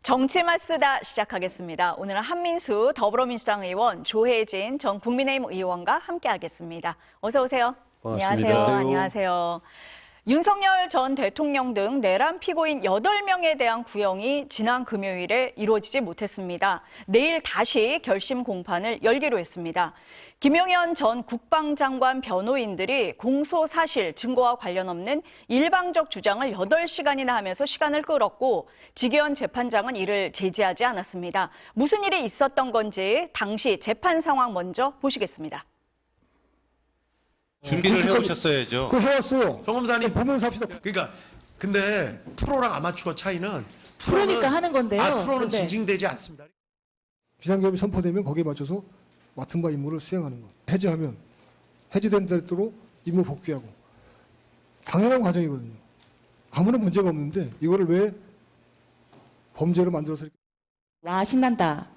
정치만 쓰다 시작하겠습니다. 오늘은 한민수 더불어민주당 의원, 조혜진 전 국민의힘 의원과 함께하겠습니다. 어서 오세요. 반갑습니다. 안녕하세요. 안녕하세요. 윤석열 전 대통령 등 내란 피고인 8명에 대한 구형이 지난 금요일에 이루어지지 못했습니다. 내일 다시 결심 공판을 열기로 했습니다. 김용현 전 국방장관 변호인들이 공소 사실, 증거와 관련 없는 일방적 주장을 8시간이나 하면서 시간을 끌었고 지기현 재판장은 이를 제지하지 않았습니다. 무슨 일이 있었던 건지 당시 재판 상황 먼저 보시겠습니다. 준비를 해오셨어야죠. 그 해왔어요. 성 검사님 보면서 합시다. 그러니까 근데 프로랑 아마추어 차이는 프로니까 하는 건데요. 프로는 근데 징징대지 않습니다. 비상계엄이 선포되면 거기에 맞춰서 맡은 바 임무를 수행하는 것. 해제하면 해제된 대로 임무 복귀하고 당연한 과정이거든요. 아무런 문제가 없는데 이거를 왜 범죄로 만들어서 이렇게 와 신난다.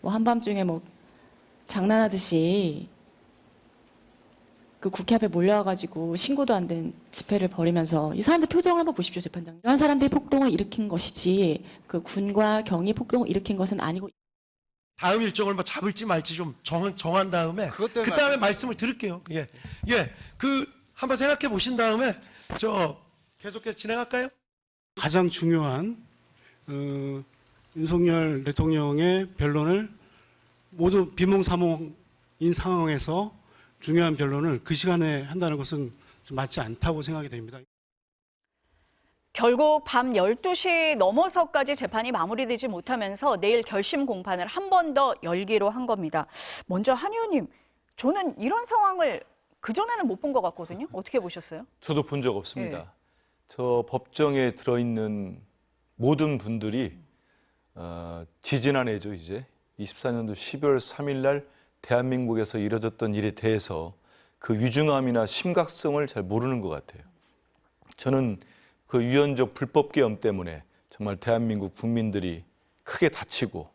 뭐 한밤중에 뭐 장난하듯이 그 국회 앞에 몰려와가지고 신고도 안 된 집회를 벌이면서 이 사람들 표정을 한번 보십시오, 재판장님. 이런 사람들이 폭동을 일으킨 것이지 그 군과 경이 폭동을 일으킨 것은 아니고. 다음 일정을 뭐 잡을지 말지 좀 정한 다음에 그다음에 말씀을 드릴게요. 그 한번 생각해 보신 다음에 저 계속해서 진행할까요? 가장 중요한 윤석열 대통령의 변론을 모두 비몽사몽인 상황에서 중요한 변론을 그 시간에 한다는 것은 좀 맞지 않다고 생각이 됩니다. 결국 밤 12시 넘어서까지 재판이 마무리되지 못하면서 내일 결심 공판을 한 번 더 열기로 한 겁니다. 먼저 한 의원님, 저는 이런 상황을 그전에는 못 본 것 같거든요. 어떻게 보셨어요? 저도 본 적 없습니다. 저 법정에 들어있는 모든 분들이 지지난해죠, 이제 24년도 12월 3일 날 대한민국에서 이뤄졌던 일에 대해서 그 유중함이나 심각성을 잘 모르는 것 같아요. 저는 그 유연적 불법계엄 때문에 정말 대한민국 국민들이 크게 다치고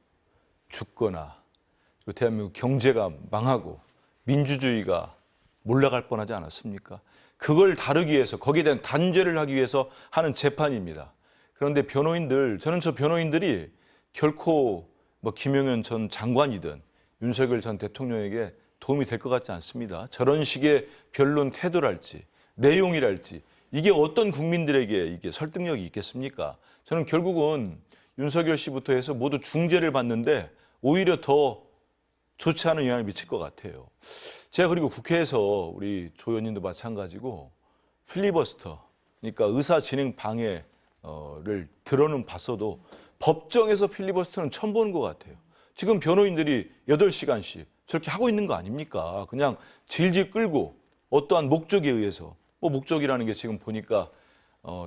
죽거나 그리고 대한민국 경제가 망하고 민주주의가 몰락할 뻔하지 않았습니까? 그걸 다루기 위해서 거기에 대한 단죄를 하기 위해서 하는 재판입니다. 그런데 변호인들, 저는 저 변호인들이 결코 뭐 김용현 전 장관이든 윤석열 전 대통령에게 도움이 될 것 같지 않습니다. 저런 식의 변론 태도랄지 내용이랄지 이게 어떤 국민들에게 이게 설득력이 있겠습니까? 저는 결국은 윤석열 씨부터 해서 모두 중재를 받는데 오히려 더 좋지 않은 영향을 미칠 것 같아요. 제가 그리고 국회에서 우리 조 의원님도 마찬가지고 필리버스터, 그러니까 의사 진행 방해를 들어는 봤어도 법정에서 필리버스터는 처음 보는 것 같아요. 지금 변호인들이 8시간씩 저렇게 하고 있는 거 아닙니까? 그냥 질질 끌고 어떠한 목적에 의해서 뭐 목적이라는 게 지금 보니까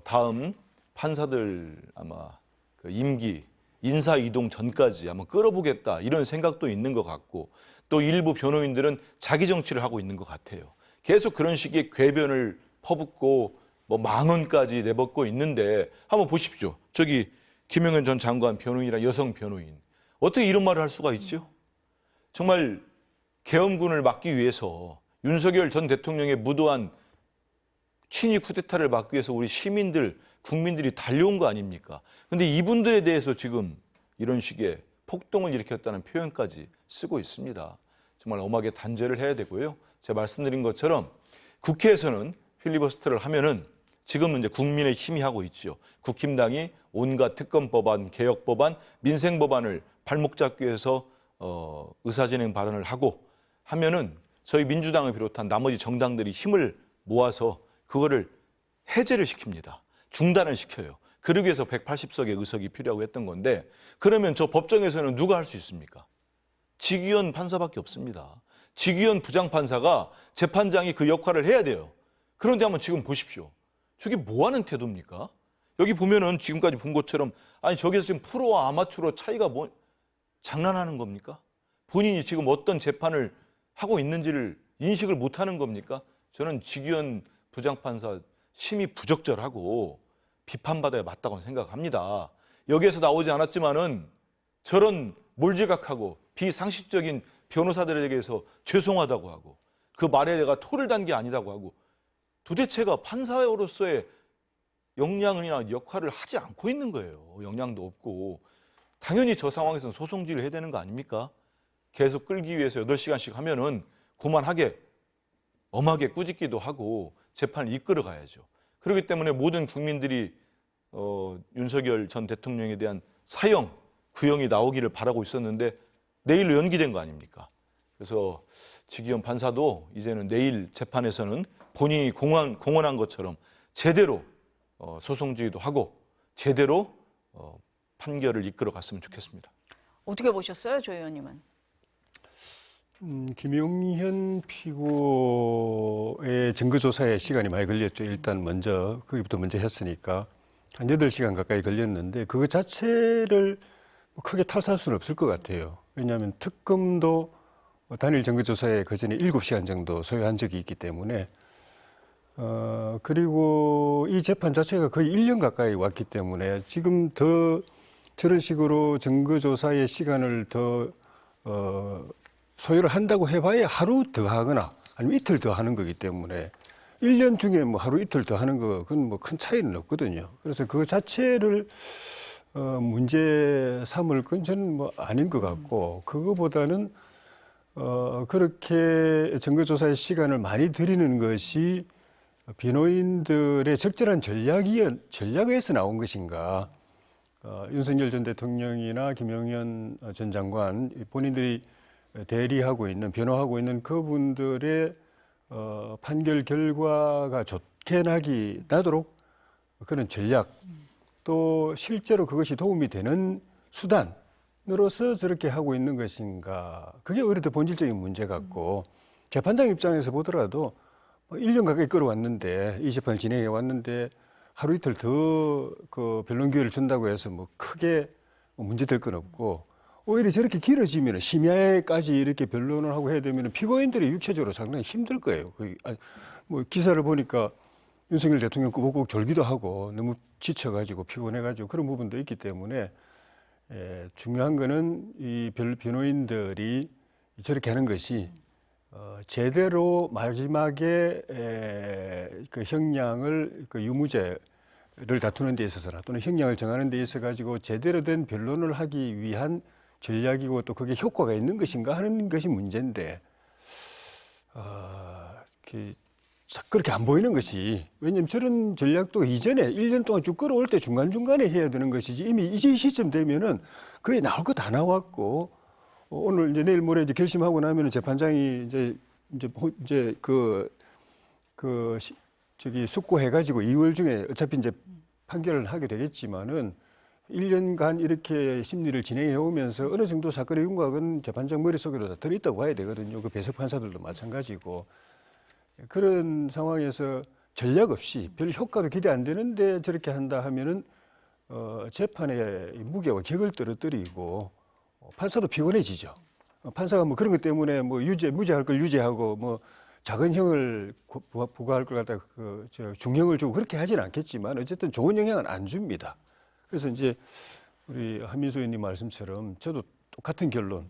다음 판사들 아마 그 임기 인사 이동 전까지 한번 끌어보겠다 이런 생각도 있는 것 같고 또 일부 변호인들은 자기 정치를 하고 있는 것 같아요. 계속 그런 식의 궤변을 퍼붓고 뭐 망언까지 내뱉고 있는데 한번 보십시오. 저기 김용현 전 장관 변호인이랑 여성 변호인 어떻게 이런 말을 할 수가 있죠? 정말 계엄군을 막기 위해서 윤석열 전 대통령의 무도한 친위 쿠데타를 막기 위해서 우리 시민들, 국민들이 달려온 거 아닙니까? 그런데 이분들에 대해서 지금 이런 식의 폭동을 일으켰다는 표현까지 쓰고 있습니다. 정말 엄하게 단죄를 해야 되고요. 제가 말씀드린 것처럼 국회에서는 필리버스터를 하면은 지금은 이제 국민의힘이 하고 있죠. 국힘당이 온갖 특검 법안, 개혁 법안, 민생 법안을 발목 잡기 위해서 의사진행 발언을 하고 하면은 저희 민주당을 비롯한 나머지 정당들이 힘을 모아서 그거를 해제를 시킵니다. 중단을 시켜요. 그러기 위해서 180석의 의석이 필요하고 했던 건데 그러면 저 법정에서는 누가 할 수 있습니까? 지기현 판사밖에 없습니다. 지기현 부장판사가 재판장이 그 역할을 해야 돼요. 그런데 한번 지금 보십시오. 저게 뭐 하는 태도입니까? 여기 보면은 지금까지 본 것처럼 아니 저기서 지금 프로와 아마추어 차이가 뭐 장난하는 겁니까? 본인이 지금 어떤 재판을 하고 있는지를 인식을 못하는 겁니까? 저는 지기현 부장판사 심히 부적절하고 비판받아야 맞다고 생각합니다. 여기에서 나오지 않았지만은 저런 몰지각하고 비상식적인 변호사들에게서 죄송하다고 하고 그 말에 내가 토를 단 게 아니라고 하고 도대체가 판사로서의 역량이나 역할을 하지 않고 있는 거예요. 역량도 없고 당연히 저 상황에서는 소송지를 해야 되는 거 아닙니까? 계속 끌기 위해서 8시간씩 하면은 그만하게 엄하게 꾸짖기도 하고 재판을 이끌어 가야죠. 그렇기 때문에 모든 국민들이 윤석열 전 대통령에 대한 사형, 구형이 나오기를 바라고 있었는데 내일로 연기된 거 아닙니까? 그래서 지기현 판사도 이제는 내일 재판에서는 본인이 공언한 것처럼 제대로 소송지휘도 하고 제대로 판결을 이끌어 갔으면 좋겠습니다. 어떻게 보셨어요, 조 의원님은? 김용현 피고의 증거조사에 시간이 많이 걸렸죠. 일단 거기부터 먼저 했으니까 한 8시간 가까이 걸렸는데 그거 자체를 크게 탓할 수는 없을 것 같아요. 왜냐하면 특검도 단일 증거조사에 그전에 7시간 정도 소요한 적이 있기 때문에 그리고 이 재판 자체가 거의 1년 가까이 왔기 때문에 지금 더 저런 식으로 증거조사의 시간을 더 소요를 한다고 해봐야 하루 더 하거나 아니면 이틀 더 하는 거기 때문에 1년 중에 뭐 하루 이틀 더 하는 거 그건 뭐 큰 차이는 없거든요. 그래서 그 자체를 문제 삼을 건 저는 뭐 아닌 것 같고 그거보다는 그렇게 증거조사의 시간을 많이 들이는 것이 비노인들의 적절한 전략에서 나온 것인가. 윤석열 전 대통령이나 김용현 전 장관 본인들이 대리하고 있는 변호하고 있는 그분들의 판결 결과가 좋게 나도록 그런 전략 또 실제로 그것이 도움이 되는 수단으로서 저렇게 하고 있는 것인가. 그게 오히려 더 본질적인 문제 같고 재판장 입장에서 보더라도 1년 가까이 끌어왔는데 이 재판을 진행해 왔는데 하루 이틀 더 그 변론 기회를 준다고 해서 뭐 크게 문제될 건 없고 오히려 저렇게 길어지면 심야에까지 이렇게 변론을 하고 해야 되면 피고인들이 육체적으로 상당히 힘들 거예요. 뭐 기사를 보니까 윤석열 대통령 꾸벅꾸벅 졸기도 하고 너무 지쳐가지고 피곤해가지고 그런 부분도 있기 때문에 중요한 거는 이 변호인들이 저렇게 하는 것이 제대로 마지막에 그 형량을 그 유무죄를 다투는 데 있어서나 또는 형량을 정하는 데 있어 가지고 제대로 된 변론을 하기 위한 전략이고 또 그게 효과가 있는 것인가 하는 것이 문제인데 그렇게 안 보이는 것이 왜냐하면 저런 전략도 이전에 1년 동안 쭉 끌어올 때 중간중간에 해야 되는 것이지 이미 이 시점 되면은 거의 나올 거 다 나왔고 오늘 이제 내일 모레 이제 결심하고 나면은 재판장이 이제 숙고해가지고 2월 중에 어차피 이제 판결을 하게 되겠지만은 1년간 이렇게 심리를 진행해 오면서 어느 정도 사건의 윤곽은 재판장 머릿속에도 다 들어있다고 봐야 되거든요. 그 배석 판사들도 마찬가지고 그런 상황에서 전략 없이 별 효과도 기대 안 되는데 저렇게 한다 하면은 재판의 무게와 격을 떨어뜨리고 판사도 피곤해지죠. 판사가 뭐 그런 것 때문에 뭐 무죄할 걸 유죄하고 뭐 작은 형을 부과할 걸 갖다가 중형을 주고 그렇게 하지는 않겠지만 어쨌든 좋은 영향은 안 줍니다. 그래서 이제 우리 한민수 의원님 말씀처럼 저도 똑같은 결론.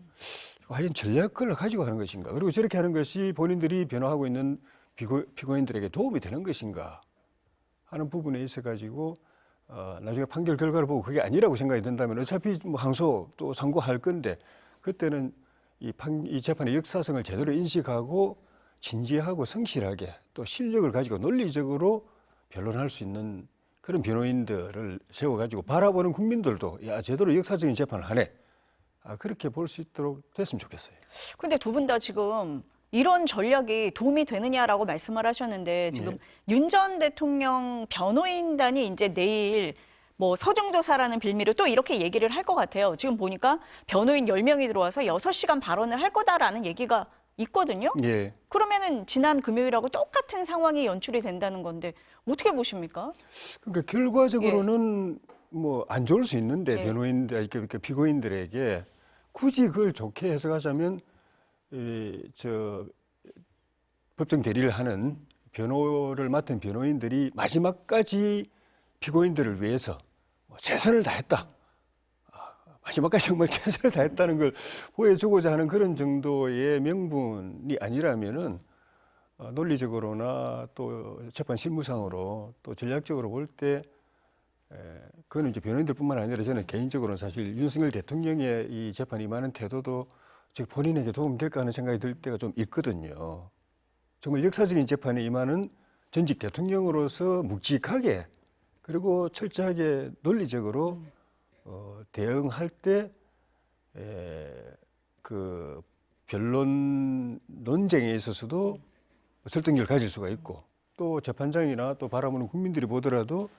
과연 전략을 가지고 하는 것인가? 그리고 저렇게 하는 것이 본인들이 변호하고 있는 피고인들에게 도움이 되는 것인가 하는 부분에 있어 가지고 나중에 판결 결과를 보고 그게 아니라고 생각이 든다면 어차피 뭐 항소 또 선고할 건데 그때는 이 재판의 역사성을 제대로 인식하고 진지하고 성실하게 또 실력을 가지고 논리적으로 변론할 수 있는 그런 변호인들을 세워가지고 바라보는 국민들도 야 제대로 역사적인 재판을 하네. 그렇게 볼 수 있도록 됐으면 좋겠어요. 근데 두 분 다 지금 이런 전략이 도움이 되느냐라고 말씀을 하셨는데 지금 윤 전 대통령 변호인단이 이제 내일 뭐 서정조사라는 빌미로 또 이렇게 얘기를 할 것 같아요. 지금 보니까 변호인 10명이 들어와서 6시간 발언을 할 거다라는 얘기가 있거든요. 예. 그러면은 지난 금요일하고 똑같은 상황이 연출이 된다는 건데 어떻게 보십니까? 그러니까 결과적으로는 뭐 안 좋을 수 있는데 변호인들, 이렇게 피고인들에게 굳이 그걸 좋게 해석하자면 법정 대리를 하는 변호를 맡은 변호인들이 마지막까지 피고인들을 위해서 최선을 다했다. 마지막까지 정말 최선을 다했다는 걸 보여주고자 하는 그런 정도의 명분이 아니라면은 논리적으로나 또 재판 실무상으로 또 전략적으로 볼 때 그거는 이제 변호인들뿐만 아니라 저는 개인적으로는 사실 윤석열 대통령의 이 재판에 임하는 태도도 즉 본인에게 도움될까 하는 생각이 들 때가 좀 있거든요. 정말 역사적인 재판에 임하는 전직 대통령으로서 묵직하게 그리고 철저하게 논리적으로 대응할 때 그 변론 논쟁에 있어서도 설득력을 가질 수가 있고 또 재판장이나 또 바라보는 국민들이 보더라도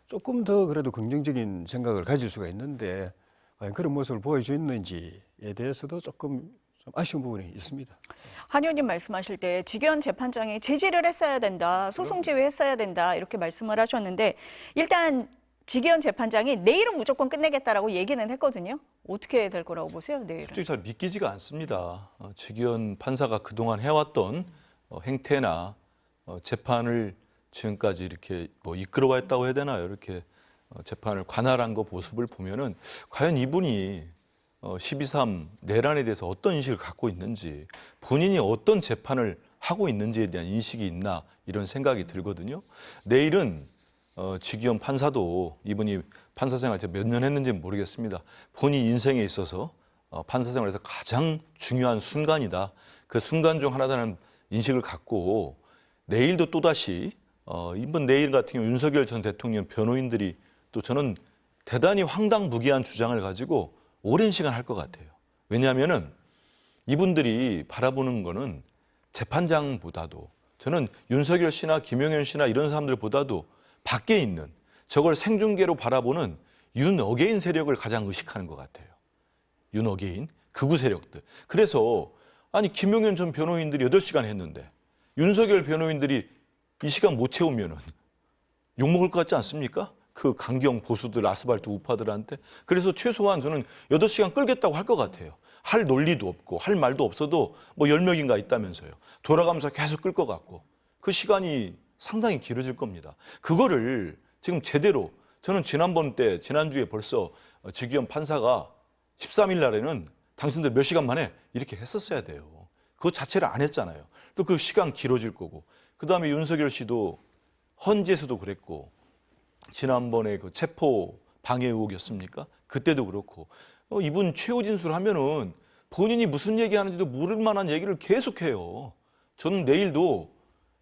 조금 더 그래도 긍정적인 생각을 가질 수가 있는데 과연 그런 모습을 보여줬는지에 대해서도 조금 좀 아쉬운 부분이 있습니다. 한 의원님 말씀하실 때 지기현 재판장이 제지를 했어야 된다, 소송 지휘했어야 된다 이렇게 말씀을 하셨는데 일단 지기현 재판장이 내일은 무조건 끝내겠다라고 얘기는 했거든요. 어떻게 될 거라고 보세요, 내일은? 솔직히 잘 믿기지가 않습니다. 지기현 판사가 그동안 해왔던 행태나 재판을 지금까지 이렇게 뭐 이끌어왔다고 해야 되나요? 이렇게 재판을 관할한 거 모습을 보면은 과연 이분이 12.3 내란에 대해서 어떤 인식을 갖고 있는지 본인이 어떤 재판을 하고 있는지에 대한 인식이 있나 이런 생각이 들거든요. 내일은 지기현 판사도 이분이 판사 생활 몇 년 했는지는 모르겠습니다. 본인 인생에 있어서 판사 생활에서 가장 중요한 순간이다. 그 순간 중 하나라는 인식을 갖고 내일도 또다시 이번 내일 같은 경우 윤석열 전 대통령 변호인들이 또 저는 대단히 황당무계한 주장을 가지고 오랜 시간 할 것 같아요. 왜냐하면은 이분들이 바라보는 거는 재판장보다도 저는 윤석열 씨나 김용현 씨나 이런 사람들보다도 밖에 있는 저걸 생중계로 바라보는 윤어게인 세력을 가장 의식하는 것 같아요. 윤어게인, 극우 세력들. 그래서 아니 김용현 전 변호인들이 8시간 했는데 윤석열 변호인들이 이 시간 못 채우면은 욕먹을 것 같지 않습니까? 그 강경 보수들, 아스팔트 우파들한테. 그래서 최소한 저는 8시간 끌겠다고 할 것 같아요. 할 논리도 없고 할 말도 없어도 뭐 10명인가 있다면서요. 돌아가면서 계속 끌 것 같고 그 시간이 상당히 길어질 겁니다. 그거를 지금 제대로 저는 지난주에 벌써 지기현 판사가 13일 날에는 당신들 몇 시간 만에 이렇게 했었어야 돼요. 그거 자체를 안 했잖아요. 또 그 시간 길어질 거고. 그다음에 윤석열 씨도 헌재에서도 그랬고 지난번에 그 체포 방해 의혹이었습니까? 그때도 그렇고 이분 최후 진술하면은 본인이 무슨 얘기하는지도 모를 만한 얘기를 계속해요. 저는 내일도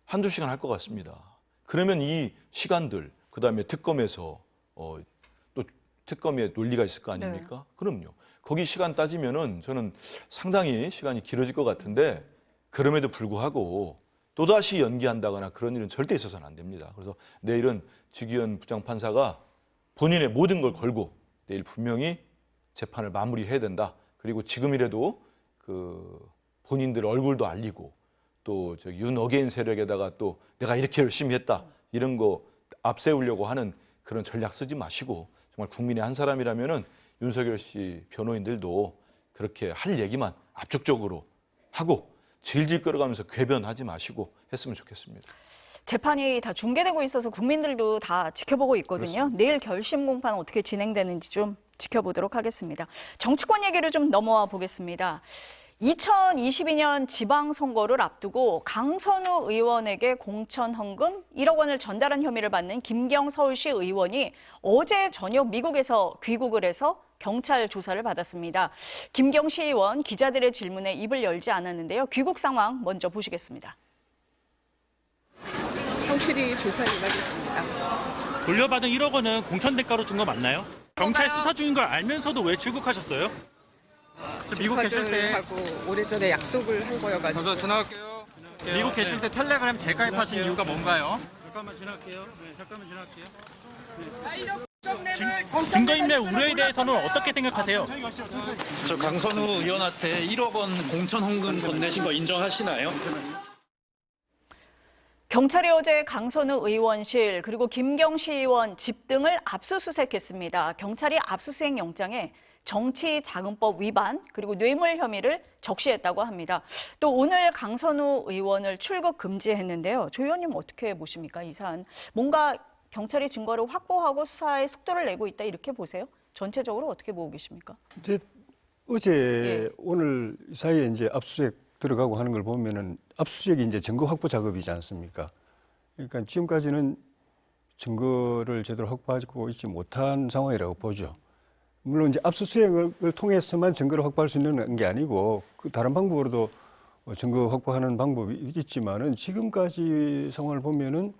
한두 시간 할 것 같습니다. 그러면 이 시간들 그다음에 특검에서 또 특검에 논리가 있을 거 아닙니까? 네. 그럼요. 거기 시간 따지면은 저는 상당히 시간이 길어질 것 같은데 그럼에도 불구하고 또다시 연기한다거나 그런 일은 절대 있어서는 안 됩니다. 그래서 내일은 지기현 부장판사가 본인의 모든 걸 걸고 내일 분명히 재판을 마무리해야 된다. 그리고 지금이라도 그 본인들 얼굴도 알리고 또 저 윤어게인 세력에다가 또 내가 이렇게 열심히 했다. 이런 거 앞세우려고 하는 그런 전략 쓰지 마시고 정말 국민의 한 사람이라면은 윤석열 씨 변호인들도 그렇게 할 얘기만 압축적으로 하고 질질 끌어가면서 궤변하지 마시고 했으면 좋겠습니다. 재판이 다 중계되고 있어서 국민들도 다 지켜보고 있거든요. 그렇습니다. 내일 결심 공판 어떻게 진행되는지 좀 지켜보도록 하겠습니다. 정치권 얘기를 좀 넘어와 보겠습니다. 2022년 지방선거를 앞두고 강선우 의원에게 공천 헌금 1억 원을 전달한 혐의를 받는 김경 서울시 의원이 어제 저녁 미국에서 귀국을 해서 경찰 조사를 받았습니다. 김경 시의원 기자들의 질문에 입을 열지 않았는데요. 귀국 상황 먼저 보시겠습니다. 성실히 조사에 임하겠습니다. 돌려받은 1억 원은 공천 대가로 준 거 맞나요? 경찰 수사 중인 걸 알면서도 왜 출국하셨어요? 미국 계실 때 하고 오래전에 약속을 한 거여가지고. 저 지나갈게요. 미국 계실 때 텔레그램 재가입하신 이유가 뭔가요? 잠깐만 지나갈게요. 네, 잠깐만 지나갈게요. 증거인멸 우려에 대해서는 어떻게 생각하세요? 저 강선우 의원한테 1억 원 공천 헌금 건네신 거 인정하시나요? 경찰이 어제 강선우 의원실 그리고 김경 시의원 집 등을 압수수색했습니다. 경찰이 압수수색 영장에 정치자금법 위반 그리고 뇌물 혐의를 적시했다고 합니다. 또 오늘 강선우 의원을 출국 금지했는데요. 조 의원님 어떻게 보십니까? 이 사안 뭔가 경찰이 증거를 확보하고 수사에 속도를 내고 있다 이렇게 보세요? 전체적으로 어떻게 보고 계십니까? 이제 어제 오늘 사이에 이제 압수수색 들어가고 하는 걸 보면은 압수수색이 이제 증거 확보 작업이지 않습니까? 그러니까 지금까지는 증거를 제대로 확보하고 있지 못한 상황이라고 보죠. 물론 이제 압수수색을 통해서만 증거를 확보할 수 있는 게 아니고 그 다른 방법으로도 증거 확보하는 방법이 있지만은 지금까지 상황을 보면은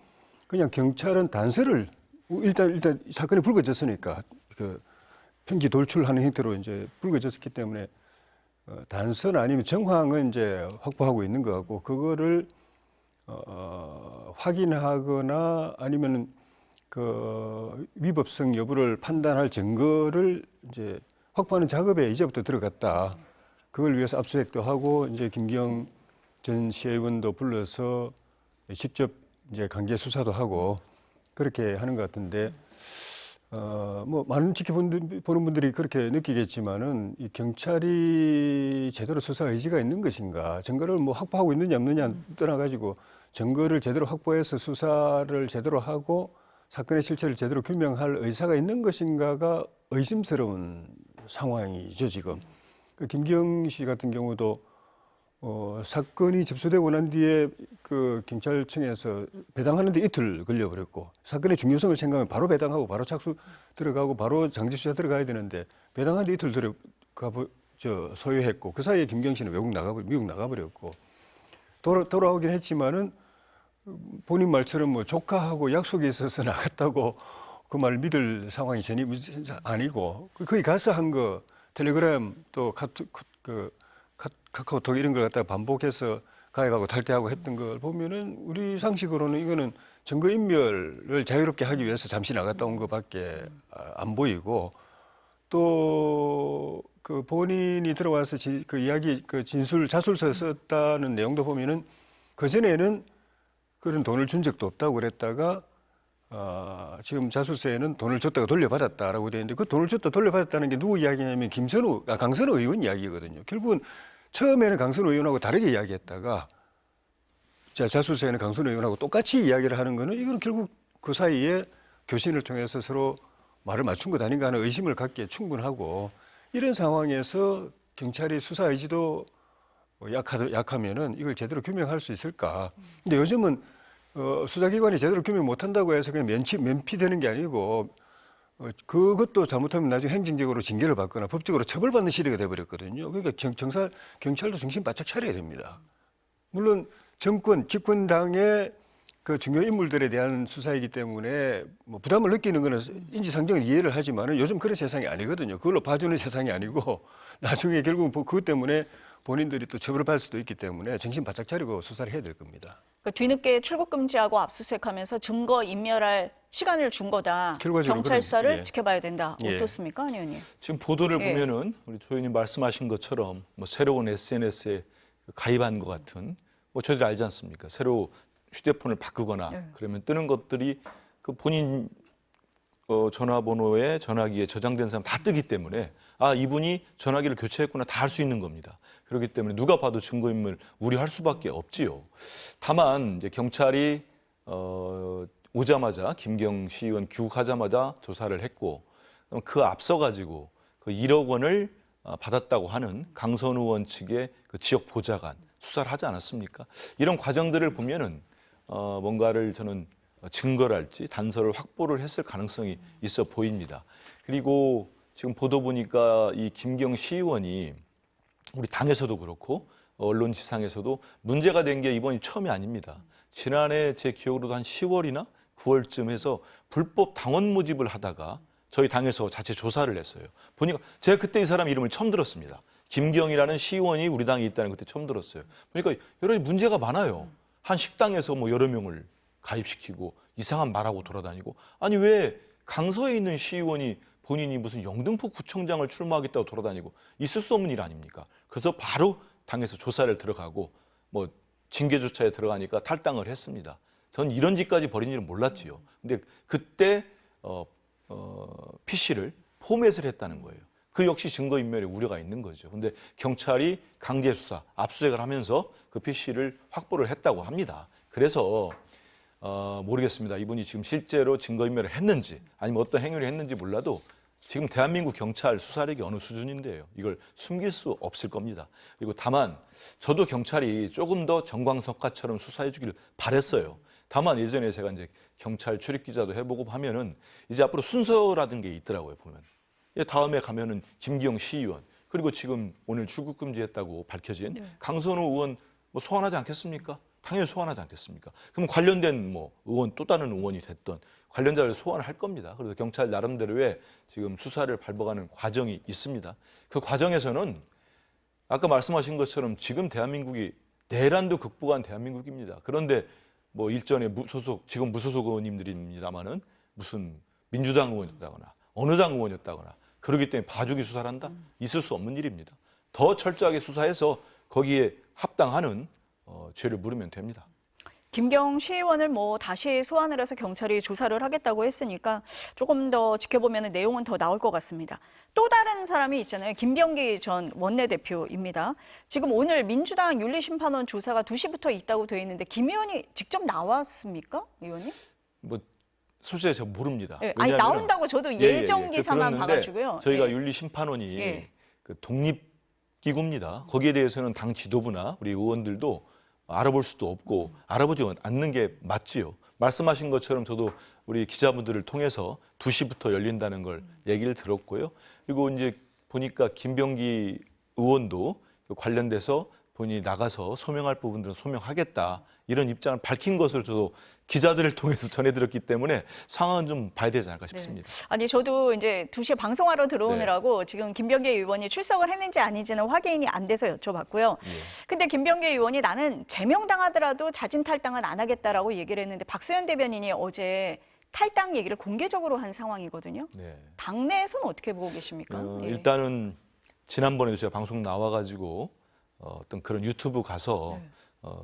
그냥 경찰은 단서를 일단 사건이 불거졌으니까 그 평지 돌출하는 형태로 이제 불거졌기 때문에 단서나 아니면 정황은 이제 확보하고 있는 것 같고 그거를 확인하거나 아니면 그 위법성 여부를 판단할 증거를 이제 확보하는 작업에 이제부터 들어갔다. 그걸 위해서 압수수색도 하고 이제 김기영 전 시의원도 불러서 직접 이제 강제 수사도 하고 그렇게 하는 것 같은데 뭐 많은 지켜보는 분들이 그렇게 느끼겠지만은 이 경찰이 제대로 수사 의지가 있는 것인가, 증거를 뭐 확보하고 있느냐 없느냐 떠나가지고 증거를 제대로 확보해서 수사를 제대로 하고 사건의 실체를 제대로 규명할 의사가 있는 것인가가 의심스러운 상황이죠 지금. 그 김기영 씨 같은 경우도 사건이 접수되고 난 뒤에 그 경찰청에서 배당하는데 이틀 걸려버렸고 사건의 중요성을 생각하면 바로 배당하고 바로 착수 들어가고 바로 장지 수사 들어가야 되는데 배당하는데 이틀 소요했고 그 사이에 김기영 씨는 미국 나가버렸고 돌아오긴 했지만은 본인 말처럼 뭐 조카하고 약속이 있어서 나갔다고 그 말을 믿을 상황이 전혀 아니고 거기 가서 한 거 텔레그램 또 카카오톡 이런 걸 갖다가 반복해서 가입하고 탈퇴하고 했던 걸 보면은 우리 상식으로는 이거는 증거인멸을 자유롭게 하기 위해서 잠시 나갔다 온 것밖에 안 보이고 또 그 본인이 들어와서 그 이야기 그 자술서 썼다는 내용도 보면은 그 전에는 그런 돈을 준 적도 없다고 그랬다가 지금 자술서에는 돈을 줬다가 돌려받았다라고 되어 있는데 그 돈을 줬다 돌려받았다는 게 누구 이야기냐면 강선우 의원 이야기거든요. 결국은 처음에는 강선우 의원하고 다르게 이야기했다가 자술서에는 강선우 의원하고 똑같이 이야기를 하는 거는 이건 결국 그 사이에 교신을 통해서 서로 말을 맞춘 것 아닌가 하는 의심을 갖기에 충분하고 이런 상황에서 경찰이 수사 의지도 약하면은 이걸 제대로 규명할 수 있을까? 근데 요즘은 수사기관이 제대로 규명 못한다고 해서 그냥 면피되는 게 아니고 그것도 잘못하면 나중에 행정적으로 징계를 받거나 법적으로 처벌받는 시대가 돼버렸거든요. 그러니까 경찰도 정신 바짝 차려야 됩니다. 물론 집권당의 그 중요 인물들에 대한 수사이기 때문에 뭐 부담을 느끼는 거는 인지상정을 이해를 하지만은 요즘 그런 세상이 아니거든요. 그걸로 봐주는 세상이 아니고 나중에 결국은 그것 때문에 본인들이 또 처벌받을 수도 있기 때문에 정신 바짝 차리고 수사를 해야 될 겁니다. 그러니까 뒤늦게 출국 금지하고 압수수색하면서 증거 인멸할 시간을 준 거다. 결과적으로 경찰 수사를 예. 지켜봐야 된다. 예. 어떻습니까, 안 의원님? 지금 보도를 예. 보면은 우리 조 의원님 말씀하신 것처럼 뭐 새로운 SNS에 가입한 것 같은 뭐 저희들 알지 않습니까? 새로 휴대폰을 바꾸거나 그러면 뜨는 것들이 그 본인 전화번호에 전화기에 저장된 사람 다 뜨기 때문에 아 이분이 전화기를 교체했구나 다 알 수 있는 겁니다. 그렇기 때문에 누가 봐도 증거인멸 우려할 수밖에 없지요. 다만 이제 경찰이 오자마자 김경 시의원 귀국하자마자 조사를 했고 그 앞서 가지고 그 1억 원을 받았다고 하는 강선우 의원 측의 그 지역 보좌관 수사를 하지 않았습니까? 이런 과정들을 보면은 뭔가를 저는 증거랄지 단서를 확보를 했을 가능성이 있어 보입니다. 그리고 지금 보도 보니까 이 김경 시의원이 우리 당에서도 그렇고 언론 지상에서도 문제가 된 게 이번이 처음이 아닙니다. 지난해 제 기억으로도 한 10월이나 9월쯤 해서 불법 당원 모집을 하다가 저희 당에서 자체 조사를 했어요. 보니까 제가 그때 이 사람 이름을 처음 들었습니다. 김경이라는 시의원이 우리 당에 있다는 그때 처음 들었어요. 보니까 여러 가지 문제가 많아요. 한 식당에서 뭐 여러 명을 가입시키고 이상한 말하고 돌아다니고 아니 왜 강서에 있는 시의원이 본인이 무슨 영등포 구청장을 출마하겠다고 돌아다니고 있을 수 없는 일 아닙니까? 그래서 바로 당에서 조사를 들어가고 뭐 징계조차에 들어가니까 탈당을 했습니다. 전 이런 짓까지 벌인 일은 몰랐지요. 근데 그때 PC를 포맷을 했다는 거예요. 그 역시 증거인멸의 우려가 있는 거죠. 근데 경찰이 강제 수사, 압수수색을 하면서 그 PC를 확보를 했다고 합니다. 그래서 모르겠습니다. 이분이 지금 실제로 증거인멸을 했는지 아니면 어떤 행위를 했는지 몰라도 지금 대한민국 경찰 수사력이 어느 수준인데요. 이걸 숨길 수 없을 겁니다. 그리고 다만 저도 경찰이 조금 더 정광석화처럼 수사해 주기를 바랬어요. 다만 예전에 제가 이제 경찰 출입 기자도 해보고 하면은 이제 앞으로 순서라든 게 있더라고요, 보면. 다음에 가면은 김기영 시의원, 그리고 지금 오늘 출국 금지했다고 밝혀진 강선우 의원 뭐 소환하지 않겠습니까? 당연히 소환하지 않겠습니까? 그럼 관련된 뭐 의원, 또 다른 의원이 됐던 관련자를 소환을 할 겁니다. 그래서 경찰 나름대로의 지금 수사를 밟아가는 과정이 있습니다. 그 과정에서는 아까 말씀하신 것처럼 지금 대한민국이 내란도 극복한 대한민국입니다. 그런데 뭐 일전에 지금 무소속 의원님들입니다마는 무슨 민주당 의원이었다거나 어느 당 의원이었다거나 그러기 때문에 봐주기 수사를 한다? 있을 수 없는 일입니다. 더 철저하게 수사해서 거기에 합당하는 죄를 물으면 됩니다. 김경 시의원을 뭐 다시 소환을 해서 경찰이 조사를 하겠다고 했으니까 조금 더 지켜보면 내용은 더 나올 것 같습니다. 또 다른 사람이 있잖아요. 김병기 전 원내대표입니다. 지금 오늘 민주당 윤리심판원 조사가 2시부터 있다고 돼 있는데 김 의원이 직접 나왔습니까, 의원님? 뭐 솔직히 제가 모릅니다. 네, 아니 나온다고 저도 예정 기사만 봐가지고요. 저희가 예. 윤리심판원이 예. 그 독립기구입니다. 거기에 대해서는 당 지도부나 우리 의원들도 알아볼 수도 없고 알아보지 않는 게 맞지요. 말씀하신 것처럼 저도 우리 기자분들을 통해서 2시부터 열린다는 걸 얘기를 들었고요. 그리고 이제 보니까 김병기 의원도 관련돼서 본인이 나가서 소명할 부분들은 소명하겠다. 이런 입장을 밝힌 것으로 저도 기자들을 통해서 전해드렸기 때문에 상황은 좀 봐야 되지 않을까 싶습니다. 네. 아니 저도 이제 2시에 방송하러 들어오느라고 지금 김병기 의원이 출석을 했는지 아닌지는 확인이 안 돼서 여쭤봤고요. 근데 김병기 의원이 나는 제명당하더라도 자진 탈당은 안 하겠다라고 얘기를 했는데 박수현 대변인이 어제 탈당 얘기를 공개적으로 한 상황이거든요. 네. 당내에서는 어떻게 보고 계십니까? 예. 일단은 지난번에도 제가 방송 나와가지고 어떤 그런 유튜브 가서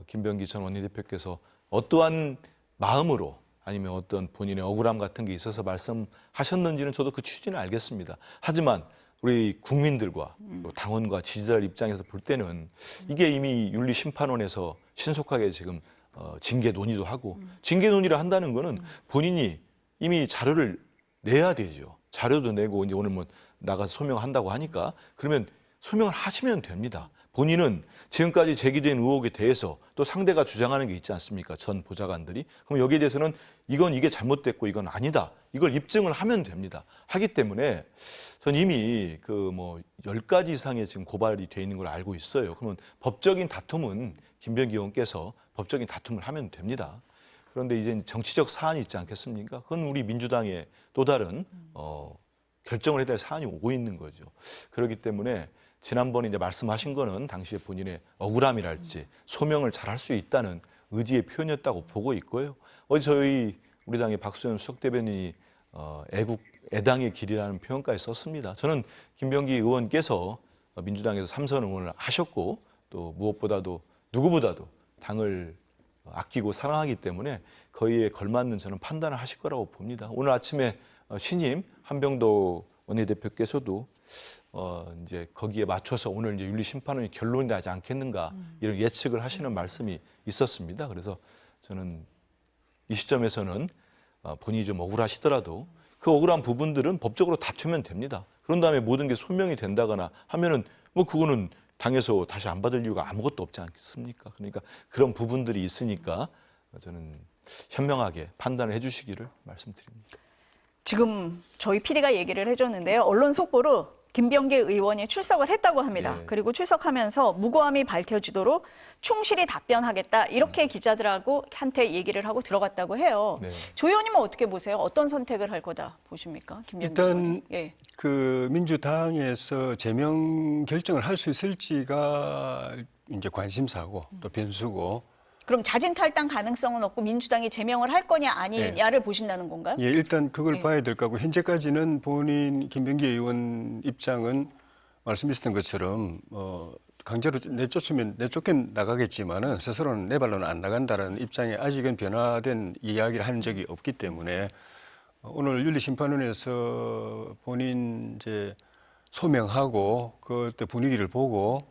김병기 전 원내대표께서 어떠한 마음으로 아니면 어떤 본인의 억울함 같은 게 있어서 말씀하셨는지는 저도 그 취지는 알겠습니다. 하지만 우리 국민들과 당원과 지지자들 입장에서 볼 때는 이게 이미 윤리심판원에서 신속하게 지금 징계 논의도 하고 징계 논의를 한다는 거는 본인이 이미 자료를 내야 되죠. 자료도 내고 이제 오늘 뭐 나가서 소명한다고 하니까 그러면 소명을 하시면 됩니다. 본인은 지금까지 제기된 의혹에 대해서 또 상대가 주장하는 게 있지 않습니까? 전 보좌관들이. 그럼 여기에 대해서는 이게 잘못됐고 이건 아니다. 이걸 입증을 하면 됩니다. 하기 때문에 전 이미 그 뭐 10가지 이상의 지금 고발이 돼 있는 걸 알고 있어요. 그러면 법적인 다툼은 김병기 의원께서 법적인 다툼을 하면 됩니다. 그런데 이제 정치적 사안이 있지 않겠습니까? 그건 우리 민주당의 또 다른 결정을 해야 될 사안이 오고 있는 거죠. 그렇기 때문에 지난번에 이제 말씀하신 거는 당시에 본인의 억울함이랄지 소명을 잘할 수 있다는 의지의 표현이었다고 보고 있고요. 어제 우리 당의 박수현 수석 대변인이 애당의 길이라는 표현까지 썼습니다. 저는 김병기 의원께서 민주당에서 3선 의원을 하셨고 또 무엇보다도 누구보다도 당을 아끼고 사랑하기 때문에 거기에 걸맞는 저는 판단을 하실 거라고 봅니다. 오늘 아침에 신임 한병도 원내대표께서도 이제 거기에 맞춰서 오늘 이제 윤리심판원이 결론이 나지 않겠는가 이런 예측을 하시는 말씀이 있었습니다. 그래서 저는 이 시점에서는 본인이 좀 억울하시더라도 그 억울한 부분들은 법적으로 다투면 됩니다. 그런 다음에 모든 게 소명이 된다거나 하면은 뭐 그거는 당에서 다시 안 받을 이유가 아무것도 없지 않겠습니까? 그러니까 그런 부분들이 있으니까 저는 현명하게 판단을 해주시기를 말씀드립니다. 지금 저희 PD가 얘기를 해줬는데요. 언론 속보로 김병기 의원이 출석을 했다고 합니다. 네. 그리고 출석하면서 무고함이 밝혀지도록 충실히 답변하겠다. 이렇게 기자들한테 얘기를 하고 들어갔다고 해요. 네. 조 의원님은 어떻게 보세요? 어떤 선택을 할 거다 보십니까? 김병기 일단 의원이? 예. 그 민주당에서 제명 결정을 할 수 있을지가 이제 관심사고 또 변수고. 그럼 자진 탈당 가능성은 없고 민주당이 제명을 할 거냐 아니냐를 보신다는 건가요? 예, 일단 그걸 예. 봐야 될 거고 현재까지는 본인 김병기 의원 입장은 말씀하셨던 것처럼 강제로 내쫓긴 나가겠지만은 스스로는 내 발로는 안 나간다라는 입장에 아직은 변화된 이야기를 한 적이 없기 때문에 오늘 윤리심판원에서 본인 이제 소명하고 그때 분위기를 보고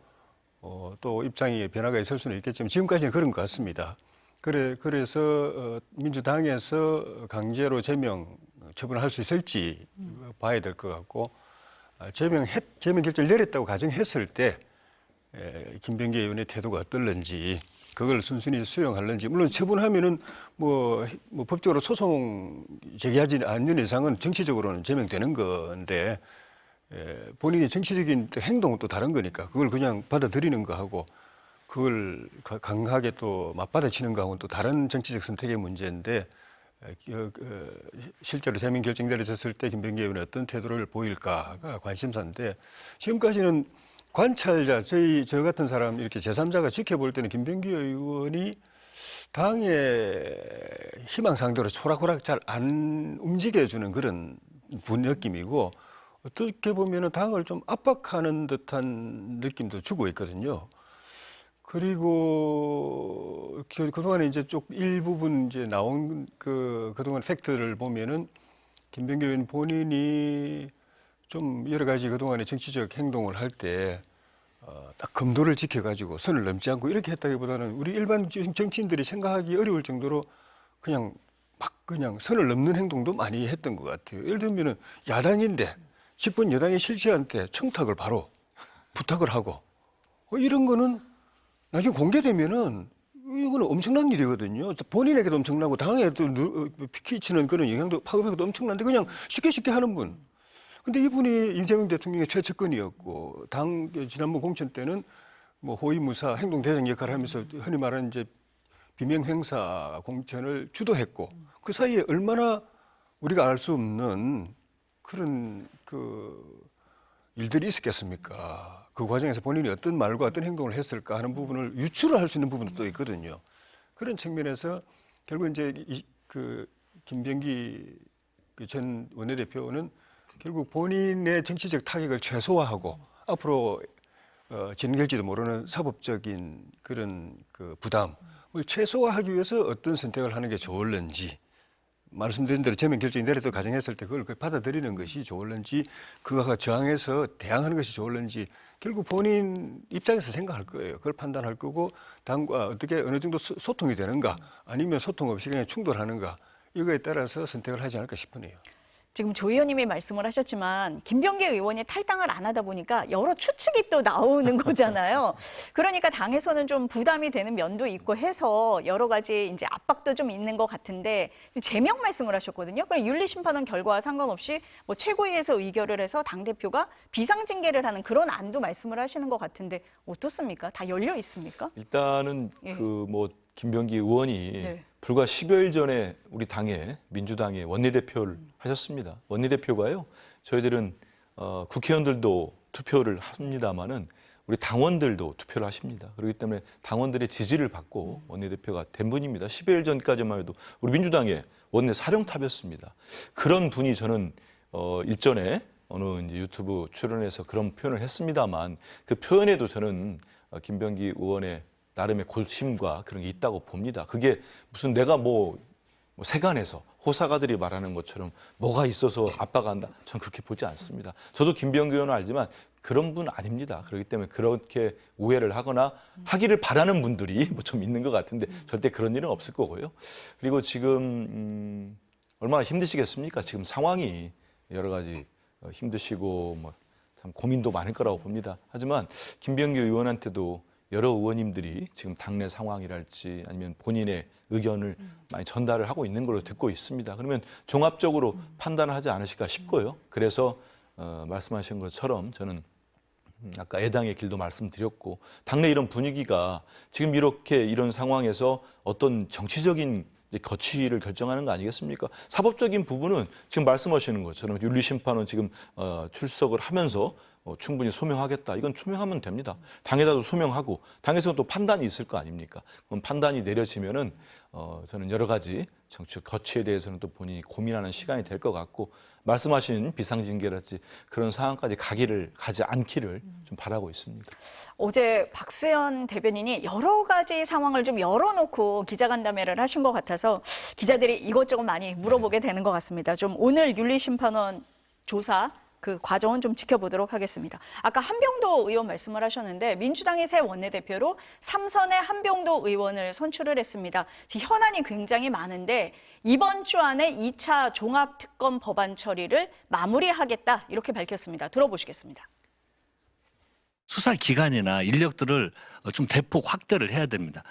또 입장이 변화가 있을 수는 있겠지만 지금까지는 그런 것 같습니다. 그래서 민주당에서 강제로 제명 처분할 수 있을지 봐야 될 것 같고 제명 결정을 내렸다고 가정했을 때 김병기 의원의 태도가 어떨는지 그걸 순순히 수용하는지. 물론 처분하면은 뭐 법적으로 소송 제기하지 않는 이상은 정치적으로는 제명되는 건데 본인이 정치적인 행동은 또 다른 거니까 그걸 그냥 받아들이는 거하고 그걸 강하게 또 맞받아치는 거하고는 또 다른 정치적 선택의 문제인데 실제로 제명 결정 내려졌을 때 김병기 의원이 어떤 태도를 보일까가 관심사인데 지금까지는 관찰자, 저 같은 사람 이렇게 제3자가 지켜볼 때는 김병기 의원이 당의 희망 상대로 소락소락 잘 안 움직여주는 그런 느낌이고 어떻게 보면은 당을 좀 압박하는 듯한 느낌도 주고 있거든요. 그리고 그동안에 이제 쪽 일부분 이제 나온 그동안 팩트를 보면은 김병기 의원 본인이 좀 여러 가지 그동안의 정치적 행동을 할 때 딱 검도를 지켜가지고 선을 넘지 않고 이렇게 했다기보다는 우리 일반 정치인들이 생각하기 어려울 정도로 그냥 선을 넘는 행동도 많이 했던 것 같아요. 예를 들면은 야당인데 집권 여당의 실세한테 청탁을 바로 부탁을 하고 이런 거는 나중에 공개되면은 이거는 엄청난 일이거든요. 본인에게도 엄청나고 당에도 끼치는 그런 영향도 파급력도 엄청난데 그냥 쉽게 하는 분. 근데 이분이 이재명 대통령의 최측근이었고 당 지난번 공천 때는 뭐 호위무사 행동대장 역할을 하면서 흔히 말하는 이제 비명 행사 공천을 주도했고 그 사이에 얼마나 우리가 알 수 없는 그런 일들이 있었겠습니까? 그 과정에서 본인이 어떤 말과 어떤 행동을 했을까 하는 부분을 유추를 할 수 있는 부분도 또 있거든요. 그런 측면에서 결국 이제 김병기 전 원내대표는 결국 본인의 정치적 타격을 최소화하고 앞으로 진행될지도 모르는 사법적인 그런 부담을 최소화하기 위해서 어떤 선택을 하는 게 좋을는지 말씀드린 대로 제명 결정이 내렸던 가정했을 때 그걸 받아들이는 것이 좋을는지 그거가 저항해서 대항하는 것이 좋을는지 결국 본인 입장에서 생각할 거예요. 그걸 판단할 거고 당과 어떻게 어느 정도 소통이 되는가 아니면 소통 없이 그냥 충돌하는가 이거에 따라서 선택을 하지 않을까 싶으네요. 지금 조 의원님이 말씀을 하셨지만 김병기 의원이 탈당을 안 하다 보니까 여러 추측이 또 나오는 거잖아요. 그러니까 당에서는 좀 부담이 되는 면도 있고 해서 여러 가지 이제 압박도 좀 있는 것 같은데 지금 제명 말씀을 하셨거든요. 그럼 윤리심판원 결과와 상관없이 뭐 최고위에서 의결을 해서 당대표가 비상징계를 하는 그런 안도 말씀을 하시는 것 같은데 어떻습니까? 다 열려 있습니까? 일단은 김병기 의원이 불과 10여일 전에 우리 당의 민주당의 원내대표를 하셨습니다. 원내대표가요. 저희들은 국회의원들도 투표를 합니다마는 우리 당원들도 투표를 하십니다. 그렇기 때문에 당원들의 지지를 받고 원내대표가 된 분입니다. 10여일 전까지만 해도 우리 민주당의 원내 사령탑이었습니다. 그런 분이 저는 일전에 어느 이제 유튜브 출연해서 그런 표현을 했습니다만 그 표현에도 저는 김병기 의원의 나름의 고심과 그런 게 있다고 봅니다. 그게 무슨 내가 세간에서 호사가들이 말하는 것처럼 뭐가 있어서 압박한다. 저는 그렇게 보지 않습니다. 저도 김병기 의원은 알지만 그런 분 아닙니다. 그렇기 때문에 그렇게 오해를 하거나 하기를 바라는 분들이 좀 있는 것 같은데 절대 그런 일은 없을 거고요. 그리고 지금 얼마나 힘드시겠습니까? 지금 상황이 여러 가지 힘드시고 참 고민도 많을 거라고 봅니다. 하지만 김병기 의원한테도 여러 의원님들이 지금 당내 상황이랄지 아니면 본인의 의견을 많이 전달을 하고 있는 걸로 듣고 있습니다. 그러면 종합적으로 판단을 하지 않으실까 싶고요. 그래서 말씀하신 것처럼 저는 아까 애당의 길도 말씀드렸고 당내 이런 분위기가 지금 이런 상황에서 어떤 정치적인 거취를 결정하는 거 아니겠습니까? 사법적인 부분은 지금 말씀하시는 것처럼 윤리심판은 지금 출석을 하면서 충분히 소명하겠다. 이건 소명하면 됩니다. 당에다도 소명하고 당에서는 또 판단이 있을 거 아닙니까? 그럼 판단이 내려지면은 저는 여러 가지 정치 거취에 대해서는 또 본인이 고민하는 시간이 될 것 같고 말씀하신 비상징계랄지 그런 상황까지 가지 않기를 좀 바라고 있습니다. 어제 박수현 대변인이 여러 가지 상황을 좀 열어놓고 기자간담회를 하신 것 같아서 기자들이 이것저것 많이 물어보게 되는 것 같습니다. 좀 오늘 윤리심판원 조사 그 과정은 좀 지켜보도록 하겠습니다. 아까 한병도 의원 말씀을 하셨는데 민주당의 새 원내대표로 3선의 한병도 의원을 선출을 했습니다. 현안이 굉장히 많은데 이번 주 안에 2차 종합특검 법안 처리를 마무리하겠다 이렇게 밝혔습니다. 들어보시겠습니다. 수사 기관이나 인력들을 좀 대폭 확대를 해야 됩니다.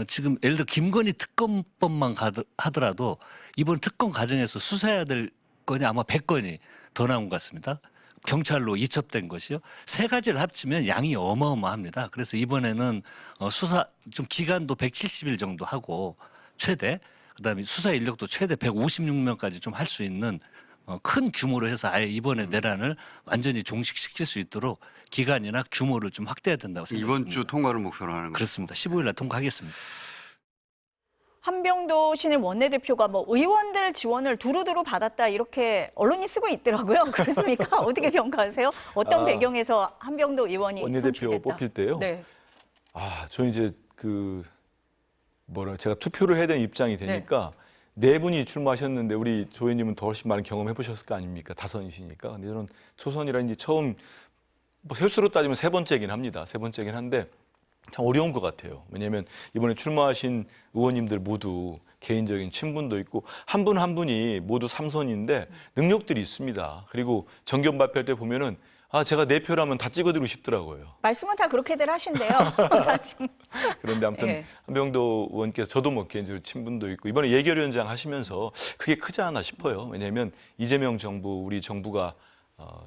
지금 예를 들어 김건희 특검법만 하더라도 이번 특검 과정에서 수사해야 될 건이 아마 100건이 더 나온 것 같습니다. 경찰로 이첩된 것이요. 세 가지를 합치면 양이 어마어마합니다. 그래서 이번에는 수사 좀 기간도 170일 정도 하고 최대 그다음에 수사 인력도 최대 156명까지 좀 할 수 있는 큰 규모로 해서 아예 이번에 내란을 완전히 종식시킬 수 있도록 기간이나 규모를 좀 확대해야 된다고 생각합니다. 이번 주 통과를 목표로 하는 거죠. 그렇습니다. 15일 날 통과하겠습니다. 한병도 신임 원내대표가 뭐 의원들 지원을 두루두루 받았다 이렇게 언론이 쓰고 있더라고요. 그렇습니까? 어떻게 평가하세요? 어떤 배경에서 한병도 의원이 원내대표 선출됐다? 뽑힐 때요? 네. 저는 이제 제가 투표를 해야 되는 입장이 되니까 네 분이 출마하셨는데 우리 조 의원님은 더 훨씬 많은 경험해 보셨을 거 아닙니까? 다선이시니까. 근데 저는 초선이라든지 처음 횟수로 따지면 세 번째긴 합니다. 세 번째긴 한데 참 어려운 것 같아요. 왜냐하면 이번에 출마하신 의원님들 모두 개인적인 친분도 있고 한 분 한 분이 모두 3선인데 능력들이 있습니다. 그리고 정견 발표할 때 보면은 제가 내 표라면 다 찍어드리고 싶더라고요. 말씀은 다 그렇게들 하신대요. 그런데 아무튼 한병도 의원께서 저도 뭐 개인적으로 친분도 있고 이번에 예결위원장 하시면서 그게 크지 않나 싶어요. 왜냐하면 이재명 정부, 우리 정부가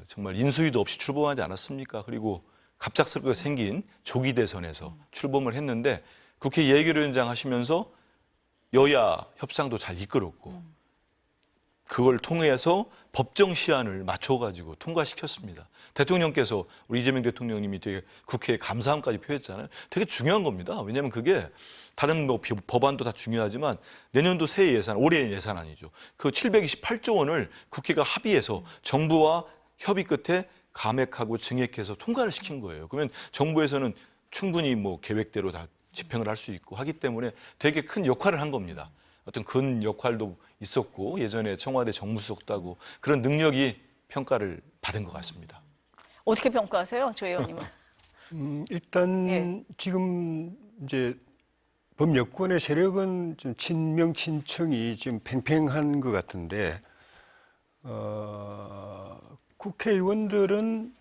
정말 인수위도 없이 출범하지 않았습니까? 그리고 갑작스럽게 생긴 조기 대선에서 출범을 했는데 국회 예결위원장 하시면서 여야 협상도 잘 이끌었고 그걸 통해서 법정 시한을 맞춰가지고 통과시켰습니다. 대통령께서 우리 이재명 대통령님이 되게 국회에 감사함까지 표했잖아요. 되게 중요한 겁니다. 왜냐하면 그게 다른 뭐 법안도 다 중요하지만 내년도 새해 예산, 올해 예산안이죠. 그 728조 원을 국회가 합의해서 정부와 협의 끝에 감액하고 증액해서 통과를 시킨 거예요. 그러면 정부에서는 충분히 뭐 계획대로 다 집행을 할 수 있고 하기 때문에 되게 큰 역할을 한 겁니다. 어떤 근 역할도 있었고 예전에 청와대 정무수석도 하고 그런 능력이 평가를 받은 것 같습니다. 어떻게 평가하세요, 조 의원님은? 일단 지금 이제 범여권의 세력은 좀 친명 친청이 지금 팽팽한 것 같은데 국회의원들은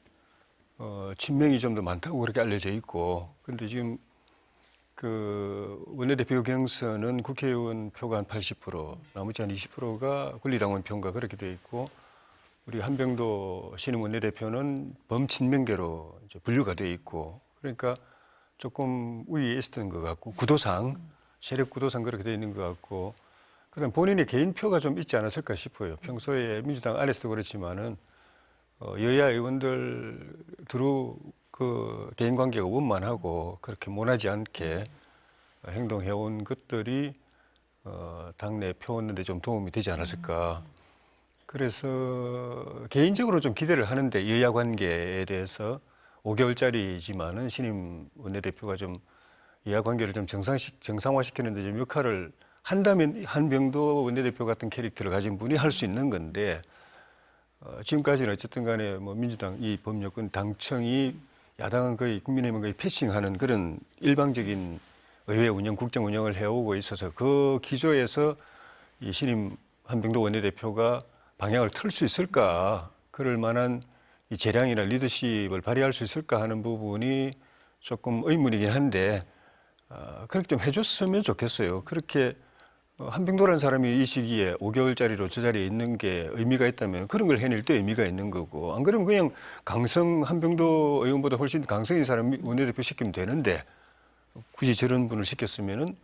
친명이 좀 더 많다고 그렇게 알려져 있고 그런데 지금 그 원내대표 경선은 국회의원 표가 한 80%, 나머지 한 20%가 권리당원 표인가 그렇게 돼 있고 우리 한병도 신임 원내대표는 범친명계로 이제 분류가 돼 있고 그러니까 조금 우위에 있었던 것 같고 구도상 세력 구도상 그렇게 돼 있는 것 같고 그다음 본인의 개인 표가 좀 있지 않았을까 싶어요. 평소에 민주당 안에서도 그렇지만은 여야 의원들 두루 그 대인 관계가 원만하고 그렇게 모나지 않게 행동해온 것들이 당내 표 얻는 데 좀 도움이 되지 않았을까. 그래서 개인적으로 좀 기대를 하는데 여야 관계에 대해서 5개월짜리지만은 신임 원내대표가 좀 여야 관계를 좀 정상화시키는 데 좀 역할을 한다면 한병도 원내대표 같은 캐릭터를 가진 분이 할 수 있는 건데 지금까지는 어쨌든 간에 뭐 민주당 이 범여권 당청이 야당은 거의 국민의힘은 거의 패싱하는 그런 일방적인 의회 운영, 국정 운영을 해오고 있어서 그 기조에서 이 신임 한병도 원내대표가 방향을 틀 수 있을까, 그럴 만한 이 재량이나 리더십을 발휘할 수 있을까 하는 부분이 조금 의문이긴 한데 그렇게 좀 해줬으면 좋겠어요. 그렇게 한병도라는 사람이 이 시기에 5개월짜리로 저 자리에 있는 게 의미가 있다면 그런 걸 해낼 때 의미가 있는 거고 안 그러면 그냥 강성 한병도 의원보다 훨씬 강성인 사람 원내대표 시키면 되는데 굳이 저런 분을 시켰으면은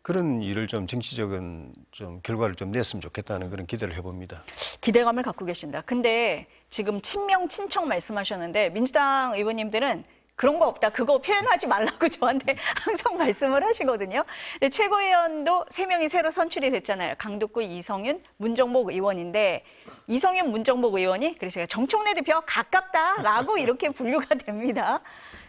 그런 일을 좀 정치적인 좀 결과를 좀 냈으면 좋겠다는 그런 기대를 해봅니다. 기대감을 갖고 계신다. 근데 지금 친명 친청 말씀하셨는데 민주당 의원님들은 그런 거 없다. 그거 표현하지 말라고 저한테 항상 말씀을 하시거든요. 근데 최고위원도 3명이 새로 선출이 됐잖아요. 강덕구, 이성윤, 문정복 의원인데 이성윤, 문정복 의원이 그래서 제가 정청래 대표와 가깝다라고 이렇게 분류가 됩니다.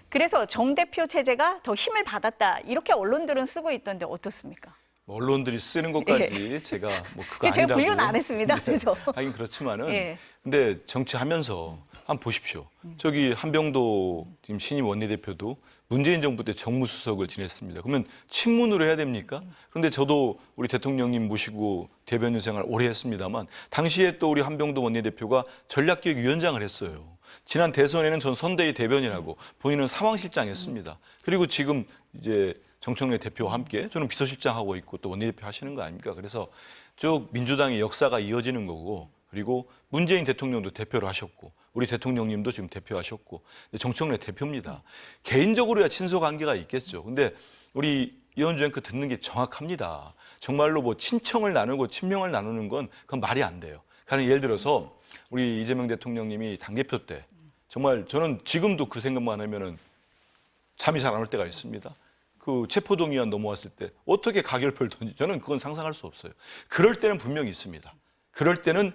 그래서 정 대표 체제가 더 힘을 받았다. 이렇게 언론들은 쓰고 있던데 어떻습니까? 언론들이 쓰는 것까지 제가 뭐 그거 아니라고. 제가 분류는 안 했습니다. 그래서 하긴 그렇지만은 근데 정치하면서 한번 보십시오. 저기 한병도 지금 신임 원내대표도 문재인 정부 때 정무수석을 지냈습니다. 그러면 친문으로 해야 됩니까? 그런데 저도 우리 대통령님 모시고 대변인 생활 오래 했습니다만 당시에 또 우리 한병도 원내대표가 전략기획위원장을 했어요. 지난 대선에는 전 선대위 대변인하고 본인은 상황실장 했습니다. 그리고 지금 이제 정청래 대표와 함께 저는 비서실장 하고 있고 또 원내대표 하시는 거 아닙니까? 그래서 쭉 민주당의 역사가 이어지는 거고 그리고 문재인 대통령도 대표를 하셨고 우리 대통령님도 지금 대표하셨고 정청래 대표입니다. 개인적으로야 친소 관계가 있겠죠. 근데 우리 이현주 앵커 듣는 게 정확합니다. 정말로 뭐 친청을 나누고 친명을 나누는 건 그건 말이 안 돼요. 그러니까 예를 들어서 우리 이재명 대통령님이 당대표 때 정말 저는 지금도 그 생각만 하면은 잠이 잘 안 올 때가 있습니다. 그 체포동의안 넘어왔을 때 어떻게 가결표를 던지 저는 그건 상상할 수 없어요. 그럴 때는 분명히 있습니다. 그럴 때는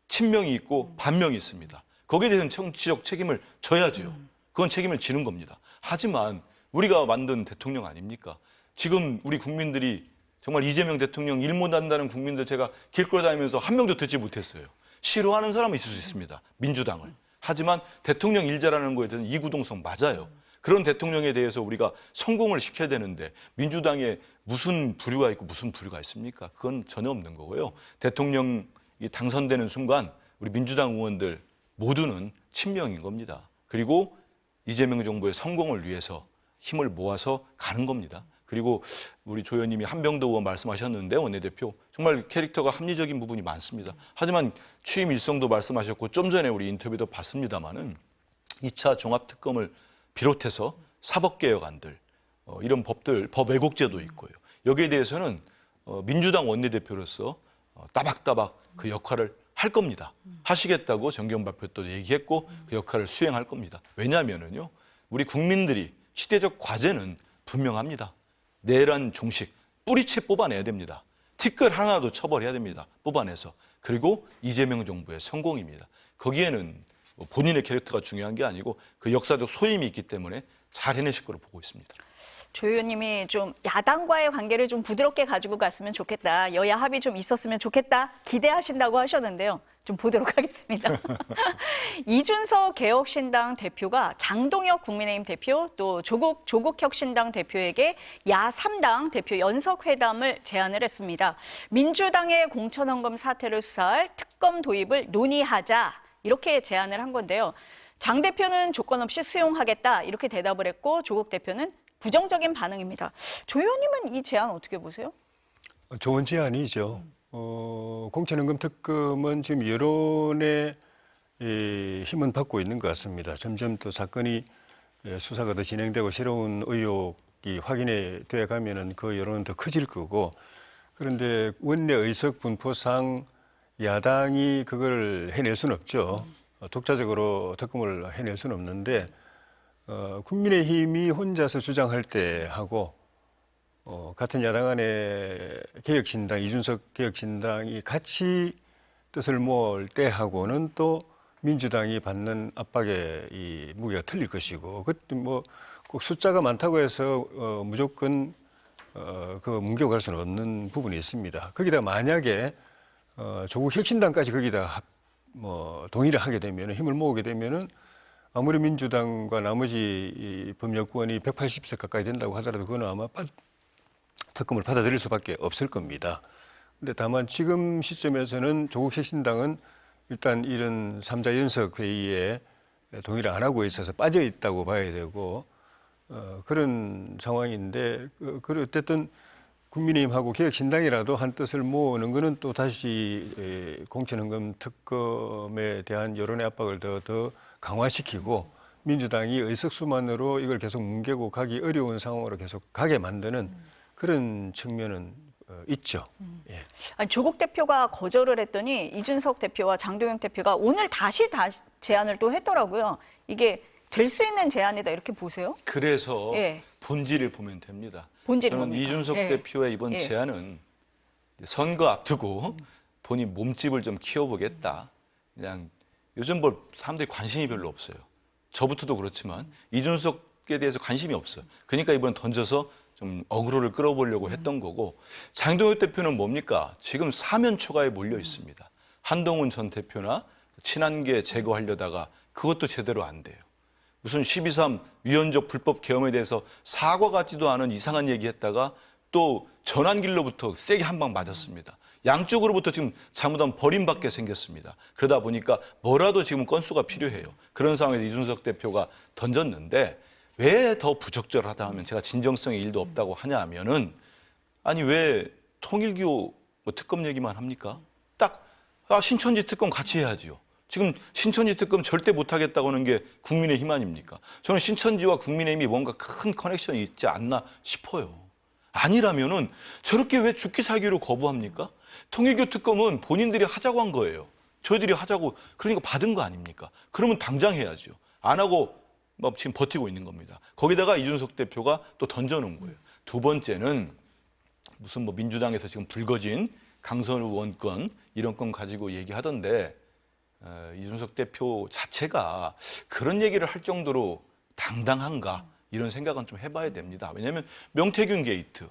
친명이 있고 반명이 있습니다. 거기에 대해서는 정치적 책임을 져야죠. 그건 책임을 지는 겁니다. 하지만 우리가 만든 대통령 아닙니까? 지금 우리 국민들이 정말 이재명 대통령 일 못한다는 국민들 제가 길거리 다니면서 한 명도 듣지 못했어요. 싫어하는 사람은 있을 수 있습니다. 민주당을. 하지만 대통령 일 잘하는 거에 대해서는 이구동성 맞아요. 그런 대통령에 대해서 우리가 성공을 시켜야 되는데 민주당에 무슨 부류가 있고 무슨 부류가 있습니까? 그건 전혀 없는 거고요. 대통령이 당선되는 순간 우리 민주당 의원들 모두는 친명인 겁니다. 그리고 이재명 정부의 성공을 위해서 힘을 모아서 가는 겁니다. 그리고 우리 조 의원님이 한병더 의원 말씀하셨는데 원내대표 정말 캐릭터가 합리적인 부분이 많습니다. 하지만 취임 일성도 말씀하셨고 좀 전에 우리 인터뷰도 봤습니다마는 2차 종합특검을 비롯해서 사법개혁안들 이런 법들, 법 왜곡죄도 있고요. 여기에 대해서는 민주당 원내대표로서 따박따박 그 역할을 할 겁니다. 하시겠다고 정경 발표 또 얘기했고 그 역할을 수행할 겁니다. 왜냐하면은요, 우리 국민들이 시대적 과제는 분명합니다. 내란 종식 뿌리채 뽑아내야 됩니다. 티끌 하나도 처벌해야 됩니다. 뽑아내서. 그리고 이재명 정부의 성공입니다. 거기에는 본인의 캐릭터가 중요한 게 아니고 그 역사적 소임이 있기 때문에 잘 해내실 거로 보고 있습니다. 조 의원님이 좀 야당과의 관계를 좀 부드럽게 가지고 갔으면 좋겠다. 여야 합의 좀 있었으면 좋겠다. 기대하신다고 하셨는데요. 좀 보도록 하겠습니다. 이준석 개혁신당 대표가 장동혁 국민의힘 대표 또 조국혁신당 대표에게 야3당 대표 연석회담을 제안을 했습니다. 민주당의 공천헌금 사태를 수사할 특검 도입을 논의하자 이렇게 제안을 한 건데요. 장 대표는 조건 없이 수용하겠다 이렇게 대답을 했고 조국 대표는 부정적인 반응입니다. 조 의원님은 이 제안 어떻게 보세요? 좋은 제안이죠. 공천연금 특검은 지금 여론의 힘은 받고 있는 것 같습니다. 점점 또 사건이 수사가 더 진행되고 새로운 의혹이 확인이 되어 가면은 그 여론은 더 커질 거고 그런데 원내 의석 분포상 야당이 그걸 해낼 수는 없죠. 독자적으로 특검을 해낼 수는 없는데 국민의힘이 혼자서 주장할 때 하고 같은 야당 안에 개혁신당, 이준석 개혁신당이 같이 뜻을 모을 때 하고는 또 민주당이 받는 압박의 이 무게가 틀릴 것이고 그때 뭐 꼭 숫자가 많다고 해서 무조건 그 뭉겨갈 수는 없는 부분이 있습니다. 거기다 만약에 조국 혁신당까지 거기다 동의를 하게 되면 힘을 모으게 되면은 아무리 민주당과 나머지 이 법여권이 180석 가까이 된다고 하더라도 그건 아마 특검을 받아들일 수밖에 없을 겁니다. 근데 다만 지금 시점에서는 조국 혁신당은 일단 이런 3자 연석 회의에 동의를 안 하고 있어서 빠져 있다고 봐야 되고 그런 상황인데 어쨌든 국민의힘하고 개혁신당이라도 한 뜻을 모으는 것은 또 다시 공천헌금 특검에 대한 여론의 압박을 더 강화시키고 민주당이 의석수만으로 이걸 계속 뭉개고 가기 어려운 상황으로 계속 가게 만드는 그런 측면은 있죠. 예. 아니, 조국 대표가 거절을 했더니 이준석 대표와 장동혁 대표가 오늘 다시 제안을 또 했더라고요. 이게 될 수 있는 제안이다 이렇게 보세요? 그래서 예. 본질을 보면 됩니다. 본질이 저는 뭡니까? 이준석 예. 대표의 이번 예. 제안은 선거 앞두고 본인 몸집을 좀 키워보겠다. 그냥 요즘 사람들이 관심이 별로 없어요. 저부터도 그렇지만 이준석에 대해서 관심이 없어요. 그러니까 이번 던져서 좀 어그로를 끌어보려고 했던 거고 장동혁 대표는 뭡니까? 지금 사면 초과에 몰려 있습니다. 한동훈 전 대표나 친한계 제거하려다가 그것도 제대로 안 돼요. 무슨 12.3 위헌적 불법 계엄에 대해서 사과 같지도 않은 이상한 얘기했다가 또 전환길로부터 세게 한 방 맞았습니다. 양쪽으로부터 지금 잘못하면 버림받게 생겼습니다. 그러다 보니까 뭐라도 지금 건수가 필요해요. 그런 상황에서 이준석 대표가 던졌는데 왜 더 부적절하다 하면 제가 진정성의 일도 없다고 하냐 하면은 아니 왜 통일교 뭐 특검 얘기만 합니까? 딱 신천지 특검 같이 해야지요. 지금 신천지 특검 절대 못하겠다고 하는 게 국민의힘 아닙니까? 저는 신천지와 국민의힘이 뭔가 큰 커넥션이 있지 않나 싶어요. 아니라면은 저렇게 왜 죽기 살기로 거부합니까? 통일교 특검은 본인들이 하자고 한 거예요. 저희들이 하자고 그러니까 받은 거 아닙니까? 그러면 당장 해야죠. 안 하고 뭐 지금 버티고 있는 겁니다. 거기다가 이준석 대표가 또 던져놓은 거예요. 두 번째는 무슨 뭐 민주당에서 지금 불거진 강선우 의원 건 이런 건 가지고 얘기하던데 이준석 대표 자체가 그런 얘기를 할 정도로 당당한가 이런 생각은 좀 해봐야 됩니다. 왜냐하면 명태균 게이트,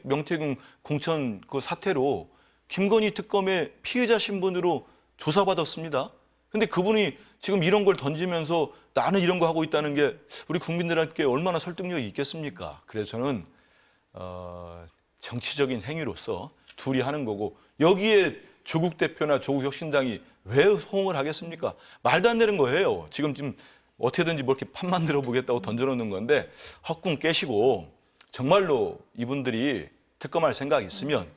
명태균 공천 그 사태로 김건희 특검의 피해자 신분으로 조사받았습니다. 근데 그분이 지금 이런 걸 던지면서 나는 이런 거 하고 있다는 게 우리 국민들한테 얼마나 설득력이 있겠습니까? 그래서 저는 정치적인 행위로서 둘이 하는 거고 여기에 조국 대표나 조국 혁신당이 왜 호응을 하겠습니까? 말도 안 되는 거예요. 지금 어떻게든지 뭐 이렇게 판 만들어 보겠다고 던져놓는 건데 헛꿈 깨시고 정말로 이분들이 특검할 생각이 있으면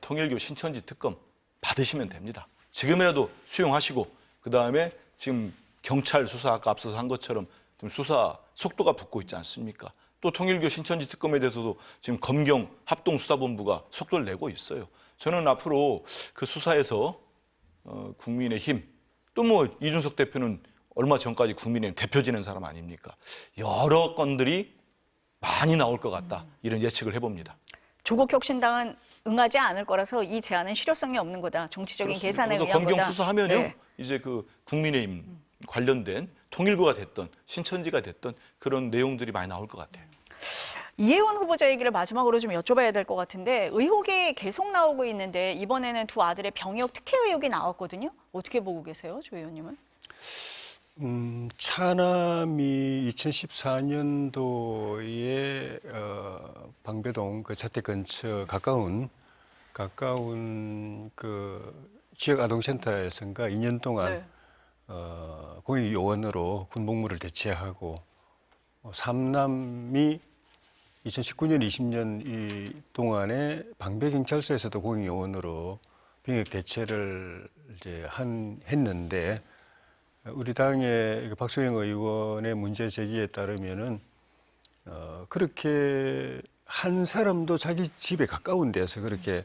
통일교 신천지 특검 받으시면 됩니다. 지금이라도 수용하시고 그다음에 지금 경찰 수사 아까 앞서서 한 것처럼 좀 수사 속도가 붙고 있지 않습니까? 또 통일교 신천지 특검에 대해서도 지금 검경 합동수사본부가 속도를 내고 있어요. 저는 앞으로 그 수사에서 국민의힘 또 뭐 이준석 대표는 얼마 전까지 국민의힘 대표 지낸 사람 아닙니까? 여러 건들이 많이 나올 것 같다. 이런 예측을 해봅니다. 조국 혁신당은 응하지 않을 거라서 이 제안은 실효성이 없는 거다. 정치적인 계산에 의한 거다. 검경 수사하면요. 네. 이제 그 국민의힘 관련된 통일교가 됐던 신천지가 됐던 그런 내용들이 많이 나올 것 같아요. 이혜원 후보자 얘기를 마지막으로 좀 여쭤봐야 될 것 같은데 의혹이 계속 나오고 있는데 이번에는 두 아들의 병역 특혜 의혹이 나왔거든요. 어떻게 보고 계세요, 조 의원님은? 차남이 2014년도에 방배동 그 자택 근처 가까운 그 지역 아동센터에서인가 2년 동안 공익 요원으로 군복무를 대체하고 삼남이 2019년, 20년 이 동안에 방배경찰서에서도 공익 요원으로 병역 대체를 이제 했는데. 우리 당의 박소영 의원의 문제 제기에 따르면은 그렇게 한 사람도 자기 집에 가까운 데서 그렇게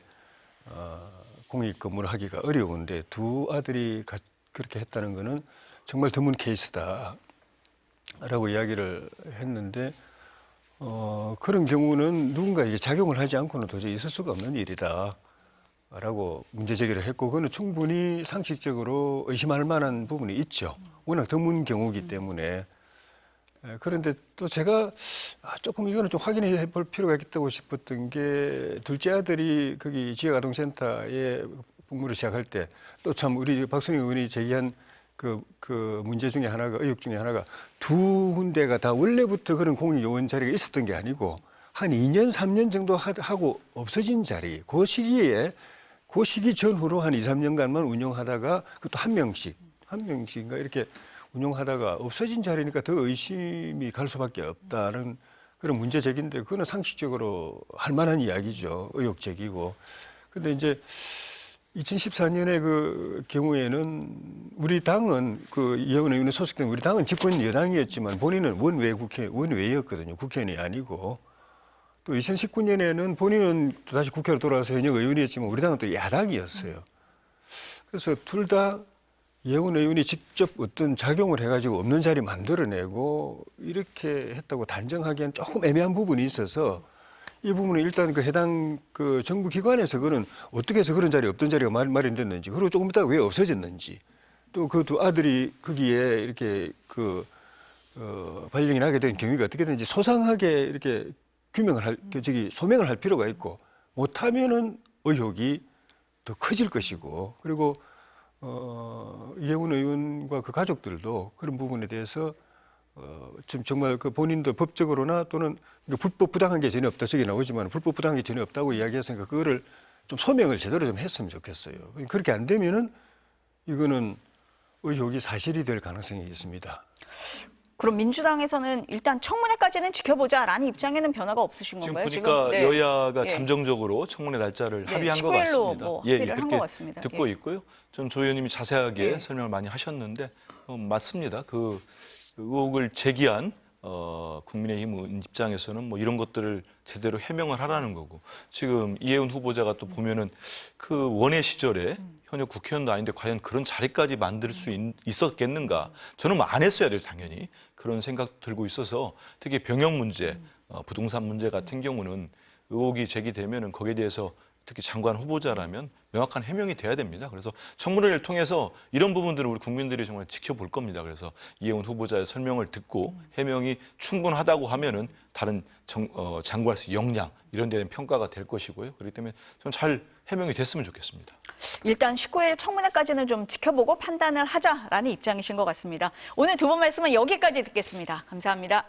공익 근무를 하기가 어려운데 두 아들이 그렇게 했다는 거는 정말 드문 케이스다라고 이야기를 했는데 그런 경우는 누군가에게 작용을 하지 않고는 도저히 있을 수가 없는 일이다. 라고 문제 제기를 했고 그거는 충분히 상식적으로 의심할 만한 부분이 있죠. 워낙 드문 경우이기 때문에. 그런데 또 제가 조금 이거는 좀 확인해 볼 필요가 있다고 싶었던 게 둘째 아들이 거기 지역 아동센터에 복무를 시작할 때 또 참 우리 박성희 의원이 제기한 그 문제 중에 하나가 의혹 중에 하나가 두 군데가 다 원래부터 그런 공익 요원 자리가 있었던 게 아니고 한 2년, 3년 정도 하고 없어진 자리 그 시기 전후로 한 2, 3년간만 운영하다가 그것도 한 명씩인가 이렇게 운영하다가 없어진 자리니까 더 의심이 갈 수밖에 없다는 그런 문제 제기인데 그거는 상식적으로 할 만한 이야기죠. 의혹 제기고. 근데 이제 2014년에 그 경우에는 우리 당은 그 이혜원 의원에 소속된 우리 당은 집권 여당이었지만 본인은 원외였거든요. 국회의원이 아니고. 또 2019년에는 본인은 또 다시 국회로 돌아와서 현역 의원이었지만 우리 당은 또 야당이었어요. 그래서 둘 다 이혜원 의원이 직접 어떤 작용을 해가지고 없는 자리 만들어내고 이렇게 했다고 단정하기엔 조금 애매한 부분이 있어서 이 부분은 일단 그 해당 그 정부 기관에서 그는 어떻게 해서 그런 자리 없던 자리가 마련됐는지 그리고 조금 있다가 왜 없어졌는지 또 그 두 아들이 거기에 이렇게 발령이 나게 된 경위가 어떻게 되는지 소상하게 이렇게 소명을 할 필요가 있고 못하면은 의혹이 더 커질 것이고 그리고 이혜원 의원과 그 가족들도 그런 부분에 대해서 지금 정말 그 본인도 법적으로나 또는 불법 부당한 게 전혀 없다 저기 나오지만 불법 부당한 게 전혀 없다고 이야기했으니까 그거를 좀 소명을 제대로 좀 했으면 좋겠어요. 그렇게 안 되면은 이거는 의혹이 사실이 될 가능성이 있습니다. 그럼 민주당에서는 일단 청문회까지는 지켜보자라는 입장에는 변화가 없으신 지금 건가요? 보니까 네. 여야가 예. 잠정적으로 청문회 날짜를 네, 합의한 것 19일로 같습니다. 뭐 예, 합의를 한 그렇게 것 같습니다. 듣고 예. 있고요. 전 조 의원님이 자세하게 예. 설명을 많이 하셨는데 맞습니다. 그 의혹을 제기한 국민의힘 입장에서는 뭐 이런 것들을 제대로 해명을 하라는 거고, 지금 이혜훈 후보자가 또 보면은 그 원외 시절에 현역 국회의원도 아닌데 과연 그런 자리까지 만들 수 있었겠는가? 저는 뭐 안 했어야 돼요, 당연히. 그런 생각 들고 있어서 특히 병역 문제, 부동산 문제 같은 경우는 의혹이 제기되면은 거기에 대해서 특히 장관 후보자라면 명확한 해명이 돼야 됩니다. 그래서 청문회를 통해서 이런 부분들을 우리 국민들이 정말 지켜볼 겁니다. 그래서 이혜훈 후보자의 설명을 듣고 해명이 충분하다고 하면은 다른 장구할 수 역량 이런 데는 평가가 될 것이고요. 그렇기 때문에 좀 잘 해명이 됐으면 좋겠습니다. 일단 19일 청문회까지는 좀 지켜보고 판단을 하자라는 입장이신 것 같습니다. 오늘 두 분 말씀은 여기까지 듣겠습니다. 감사합니다.